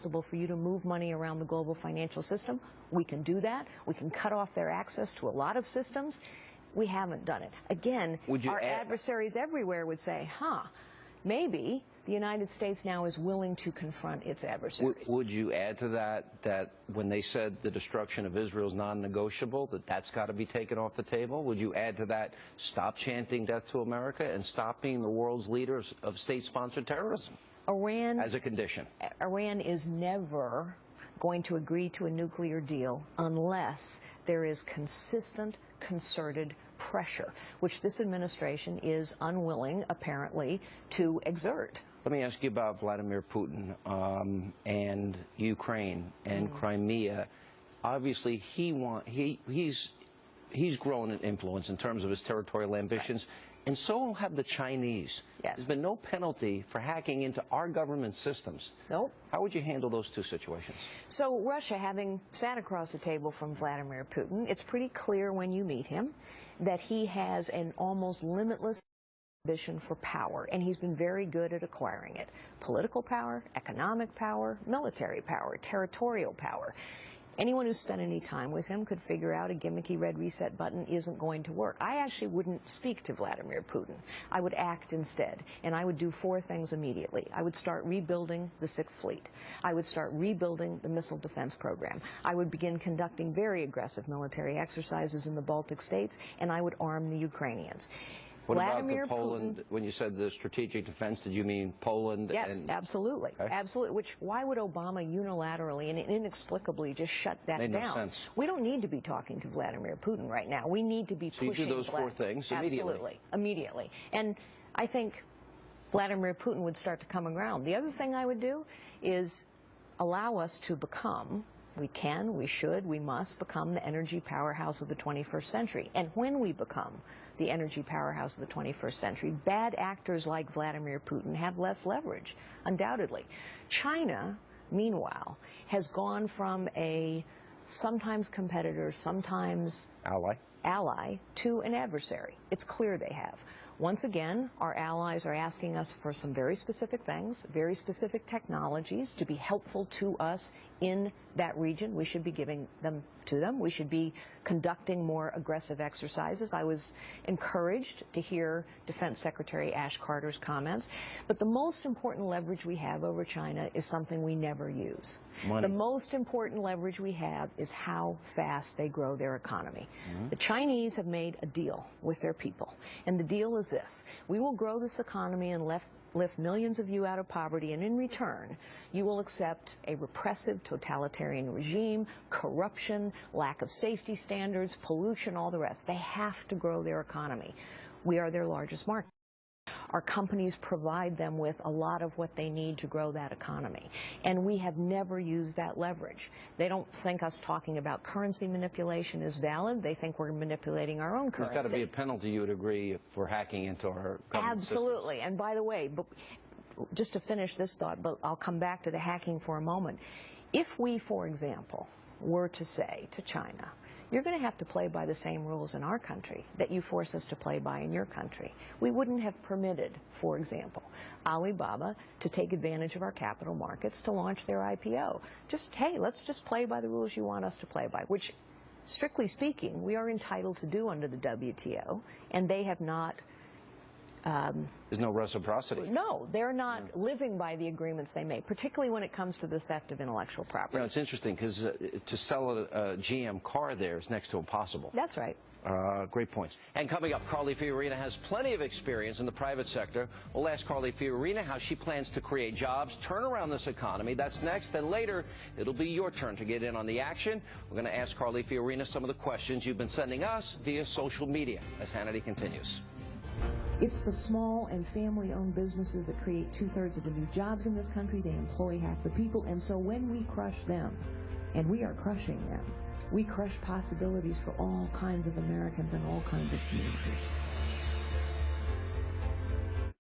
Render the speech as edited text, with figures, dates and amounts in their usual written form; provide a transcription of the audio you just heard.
For you to move money around the global financial system. We can do that. We can cut off their access to a lot of systems. We haven't done it. Again, our adversaries everywhere would say, maybe the United States now is willing to confront its adversaries. Would you add to that, that when they said the destruction of Israel is non-negotiable, that's got to be taken off the table? Would you add to that, stop chanting death to America and stop being the world's leaders of state-sponsored terrorism? Iran, as a condition. Iran is never going to agree to a nuclear deal unless there is consistent, concerted pressure, which this administration is unwilling, apparently, to exert. Let me ask you about Vladimir Putin and Ukraine and Crimea. Obviously, he's grown in influence in terms of his territorial ambitions. Right. And so have the Chinese. Yes. There's been no penalty for hacking into our government systems. Nope. How would you handle those two situations? So Russia, having sat across the table from Vladimir Putin, it's pretty clear when you meet him that he has an almost limitless ambition for power, and he's been very good at acquiring it. Political power, economic power, military power, territorial power. Anyone who's spent any time with him could figure out a gimmicky red reset button isn't going to work. I actually wouldn't speak to Vladimir Putin. I would act instead, and I would do 4 things immediately. I would start rebuilding the Sixth Fleet. I would start rebuilding the missile defense program. I would begin conducting very aggressive military exercises in the Baltic states, and I would arm the Ukrainians. What Vladimir about Poland? When you said the strategic defense, did you mean Poland? Yes, absolutely. Okay. Absolutely. Why would Obama unilaterally and inexplicably just shut that down? Made no sense. We don't need to be talking to Vladimir Putin right now. We need to be pushing. So you do those 4 things immediately? Absolutely. Immediately. And I think Vladimir Putin would start to come around. The other thing I would do is allow us to become, we can, we should, we must become the energy powerhouse of the 21st century. And when we become the energy powerhouse of the 21st century, bad actors like Vladimir Putin have less leverage, undoubtedly. China, meanwhile, has gone from a sometimes competitor, sometimes ally to an adversary. It's clear they have. Once again, our allies are asking us for some very specific things, very specific technologies to be helpful to us in that region. We should be giving them to them. We should be conducting more aggressive exercises. I was encouraged to hear Defense Secretary Ash Carter's comments. But the most important leverage we have over China is something we never use. Money. The most important leverage we have is how fast they grow their economy. The Chinese have made a deal with their people, and the deal is this: we will grow this economy and lift millions of you out of poverty, and in return, you will accept a repressive, totalitarian regime, corruption, lack of safety standards, pollution, all the rest. They have to grow their economy. We are their largest market. Our companies provide them with a lot of what they need to grow that economy. And we have never used that leverage. They don't think us talking about currency manipulation is valid. They think we're manipulating our own currency. There's got to be a penalty, you would agree, for hacking into our government Absolutely. systems. And by the way, just to finish this thought, but I'll come back to the hacking for a moment. If we, for example, were to say to China, you're going to have to play by the same rules in our country that you force us to play by in your country, we wouldn't have permitted, for example, Alibaba to take advantage of our capital markets to launch their IPO. Hey, let's just play by the rules you want us to play by, which, strictly speaking, we are entitled to do under the WTO, and they have not. There's no reciprocity. No, they're not living by the agreements they made, particularly when it comes to the theft of intellectual property. You know, it's interesting because to sell a GM car there is next to impossible. That's right. Great points. And coming up, Carly Fiorina has plenty of experience in the private sector. We'll ask Carly Fiorina how she plans to create jobs, turn around this economy. That's next. And later, it'll be your turn to get in on the action. We're going to ask Carly Fiorina some of the questions you've been sending us via social media as Hannity continues. It's the small and family-owned businesses that create 2/3 of the new jobs in this country. They employ half the people. And so when we crush them, and we are crushing them, we crush possibilities for all kinds of Americans and all kinds of communities.